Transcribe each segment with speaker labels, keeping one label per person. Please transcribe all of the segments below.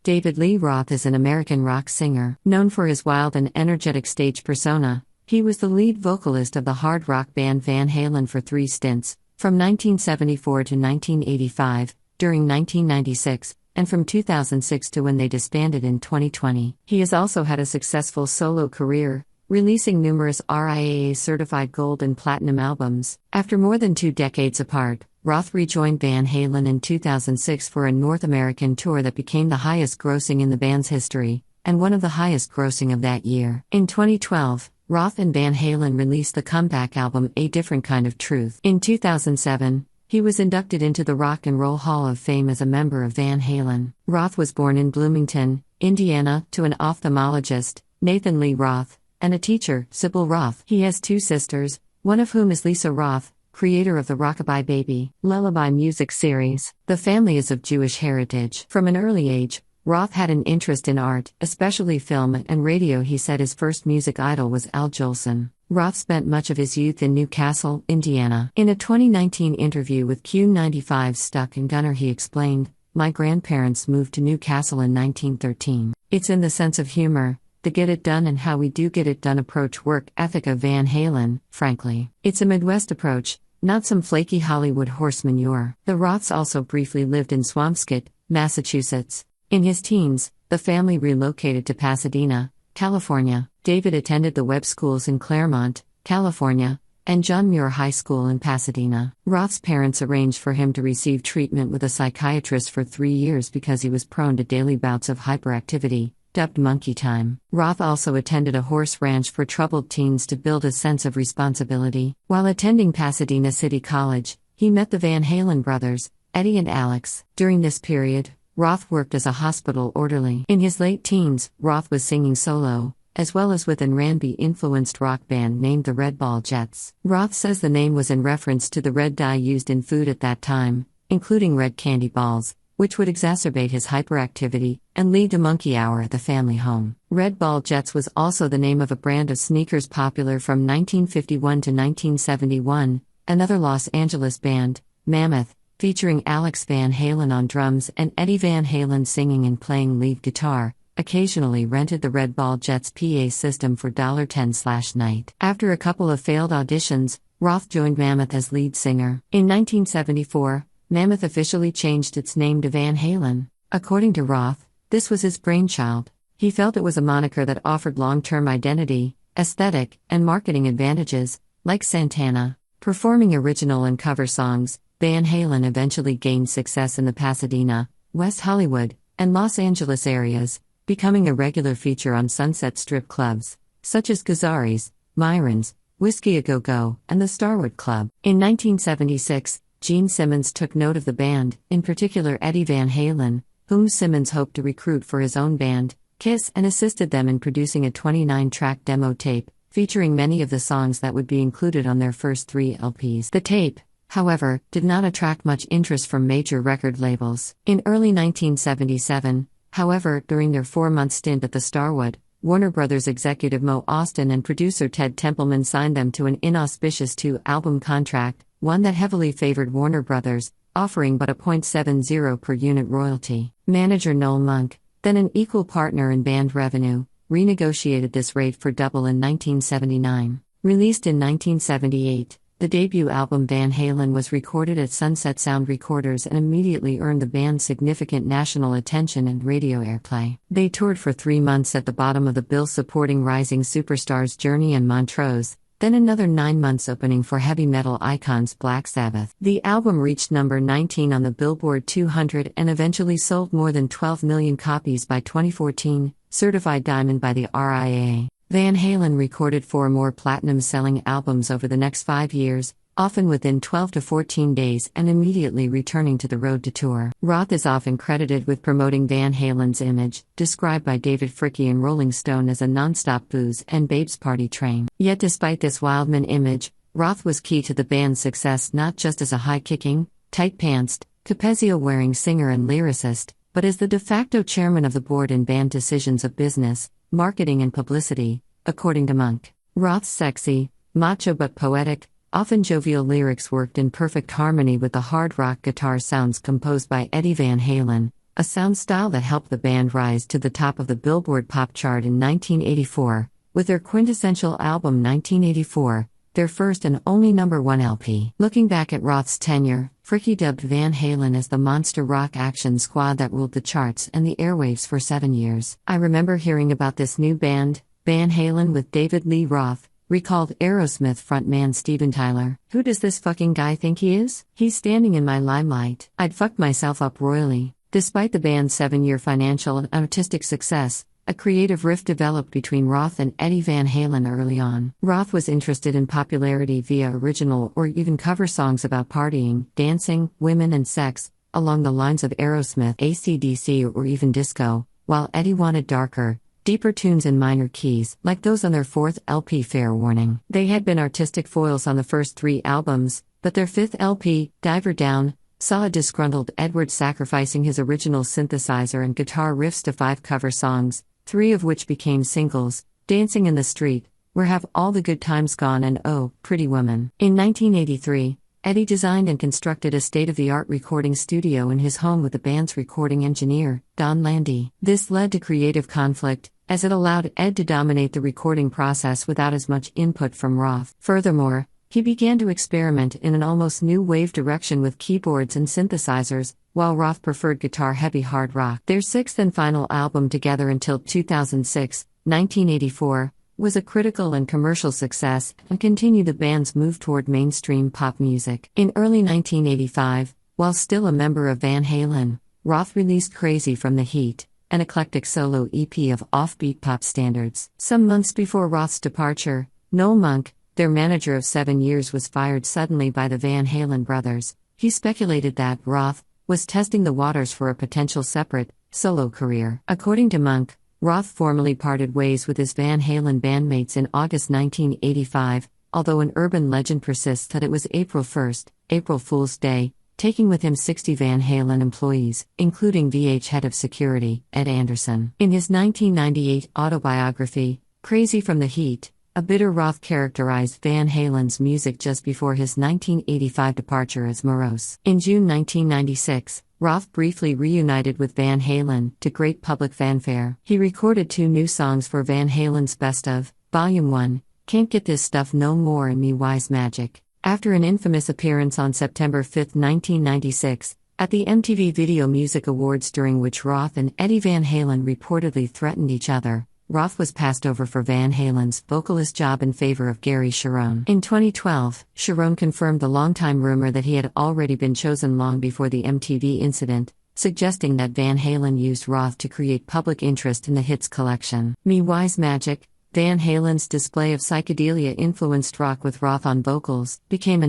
Speaker 1: David Lee Roth is an American rock singer. Known for his wild and energetic stage persona, he was the lead vocalist of the hard rock band Van Halen for 3 stints, from 1974 to 1985, during 1996, and from 2006 to when they disbanded in 2020. He has also had a successful solo career, releasing numerous RIAA-certified gold and platinum albums. After more than 2 decades apart, Roth rejoined Van Halen in 2006 for a North American tour that became the highest grossing in the band's history, and one of the highest grossing of that year. In 2012, Roth and Van Halen released the comeback album A Different Kind of Truth. In 2007, he was inducted into the Rock and Roll Hall of Fame as a member of Van Halen. Roth was born in Bloomington, Indiana, to an ophthalmologist, Nathan Lee Roth, and a teacher, Sybil Roth. He has 2 sisters, one of whom is Lisa Roth, creator of the Rockabye Baby lullaby music series. The family is of Jewish heritage. From an early age, Roth had an interest in art, especially film and radio. He said his first music idol was Al Jolson. Roth spent much of his youth in Newcastle, Indiana. In a 2019 interview with Q95's Stuck and Gunner, he explained, "My grandparents moved to Newcastle in 1913. It's in the sense of humor, the get it done and how we do get it done approach work ethic of Van Halen, frankly. It's a Midwest approach, not some flaky Hollywood horse manure." The Roths also briefly lived in Swampscott, Massachusetts. In his teens, the family relocated to Pasadena, California. David attended the Webb Schools in Claremont, California, and John Muir High School in Pasadena. Roth's parents arranged for him to receive treatment with a psychiatrist for 3 years because he was prone to daily bouts of hyperactivity, dubbed monkey time. Roth also attended a horse ranch for troubled teens to build a sense of responsibility. While attending Pasadena City College, he met the Van Halen brothers, Eddie and Alex. During this period, Roth worked as a hospital orderly. In his late teens, Roth was singing solo, as well as with an R&B-influenced rock band named the Red Ball Jets. Roth says the name was in reference to the red dye used in food at that time, including red candy balls, which would exacerbate his hyperactivity and lead to monkey hour at the family home. Red Ball Jets was also the name of a brand of sneakers popular from 1951 to 1971. Another Los Angeles band, Mammoth, featuring Alex Van Halen on drums and Eddie Van Halen singing and playing lead guitar, occasionally rented the Red Ball Jets PA system for $10/night. After a couple of failed auditions, Roth joined Mammoth as lead singer. In 1974, Mammoth officially changed its name to Van Halen. According to Roth, this was his brainchild. He felt it was a moniker that offered long-term identity, aesthetic, and marketing advantages, like Santana. Performing original and cover songs, Van Halen eventually gained success in the Pasadena, West Hollywood, and Los Angeles areas, becoming a regular feature on Sunset Strip clubs, such as Gazzari's, Myron's, Whiskey A Go Go, and the Starwood Club. In 1976, Gene Simmons took note of the band, in particular Eddie Van Halen, whom Simmons hoped to recruit for his own band, Kiss, and assisted them in producing a 29-track demo tape, featuring many of the songs that would be included on their first 3 LPs. The tape, however, did not attract much interest from major record labels. In early 1977, however, during their 4-month stint at the Starwood, Warner Brothers executive Mo Austin and producer Ted Templeman signed them to an inauspicious 2-album contract, one that heavily favored Warner Brothers, offering but a .70 per unit royalty. Manager Noel Monk, then an equal partner in band revenue, renegotiated this rate for double in 1979. Released in 1978, the debut album Van Halen was recorded at Sunset Sound Recorders and immediately earned the band significant national attention and radio airplay. They toured for 3 months at the bottom of the bill supporting rising superstars Journey and Montrose, then another 9 months opening for heavy metal icons Black Sabbath. The album reached number 19 on the Billboard 200 and eventually sold more than 12 million copies by 2014, certified diamond by the RIAA. Van Halen recorded 4 more platinum-selling albums over the next 5 years, often within 12 to 14 days and immediately returning to the road to tour. Roth is often credited with promoting Van Halen's image, described by David Fricke in Rolling Stone as a non-stop booze and babes party train. Yet despite this wildman image, Roth was key to the band's success not just as a high-kicking, tight-pantsed, Capezio-wearing singer and lyricist, but as the de facto chairman of the board in band decisions of business, marketing and publicity, according to Monk. Roth's sexy, macho but poetic, often jovial lyrics worked in perfect harmony with the hard rock guitar sounds composed by Eddie Van Halen, a sound style that helped the band rise to the top of the Billboard pop chart in 1984, with their quintessential album 1984, their first and only #1 LP. Looking back at Roth's tenure, Fricke dubbed Van Halen as the monster rock action squad that ruled the charts and the airwaves for 7 years. "I remember hearing about this new band, Van Halen with David Lee Roth," recalled Aerosmith frontman Steven Tyler. "Who does this fucking guy think he is? He's standing in my limelight. I'd fucked myself up royally." Despite the band's 7-year financial and artistic success, a creative rift developed between Roth and Eddie Van Halen early on. Roth was interested in popularity via original or even cover songs about partying, dancing, women and sex, along the lines of Aerosmith, AC/DC or even disco, while Eddie wanted darker, deeper tunes in minor keys, like those on their 4th LP Fair Warning. They had been artistic foils on the first 3 albums, but their 5th LP, Diver Down, saw a disgruntled Edward sacrificing his original synthesizer and guitar riffs to 5 cover songs, 3 of which became singles: Dancing in the Street, Where Have All the Good Times Gone, and Oh, Pretty Woman. In 1983, Eddie designed and constructed a state-of-the-art recording studio in his home with the band's recording engineer, Don Landy. This led to creative conflict, as it allowed Ed to dominate the recording process without as much input from Roth. Furthermore, he began to experiment in an almost new wave direction with keyboards and synthesizers, while Roth preferred guitar-heavy hard rock. Their 6th and final album together until 2006, 1984, was a critical and commercial success and continued the band's move toward mainstream pop music. In early 1985, while still a member of Van Halen, Roth released Crazy from the Heat, an eclectic solo EP of offbeat pop standards. Some months before Roth's departure, Noel Monk, their manager of 7 years, was fired suddenly by the Van Halen brothers. He speculated that Roth was testing the waters for a potential separate, solo career. According to Monk, Roth formally parted ways with his Van Halen bandmates in August 1985, although an urban legend persists that it was April 1st, April Fool's Day, taking with him 60 Van Halen employees, including VH head of security, Ed Anderson. In his 1998 autobiography, Crazy from the Heat, a bitter Roth characterized Van Halen's music just before his 1985 departure as morose. In June 1996, Roth briefly reunited with Van Halen, to great public fanfare. He recorded 2 new songs for Van Halen's Best of, Volume 1, Can't Get This Stuff No More and Me Wise Magic. After an infamous appearance on September 5, 1996, at the MTV Video Music Awards, during which Roth and Eddie Van Halen reportedly threatened each other, Roth was passed over for Van Halen's vocalist job in favor of Gary Cherone. In 2012, Cherone confirmed the longtime rumor that he had already been chosen long before the MTV incident, suggesting that Van Halen used Roth to create public interest in the hits collection. Me Wise Magic, Van Halen's display of psychedelia-influenced rock with Roth on vocals, became a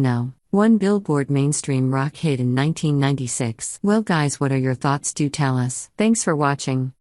Speaker 1: #1 Billboard mainstream rock hit in 1996. Well guys, what are your thoughts? Do tell us. Thanks for watching.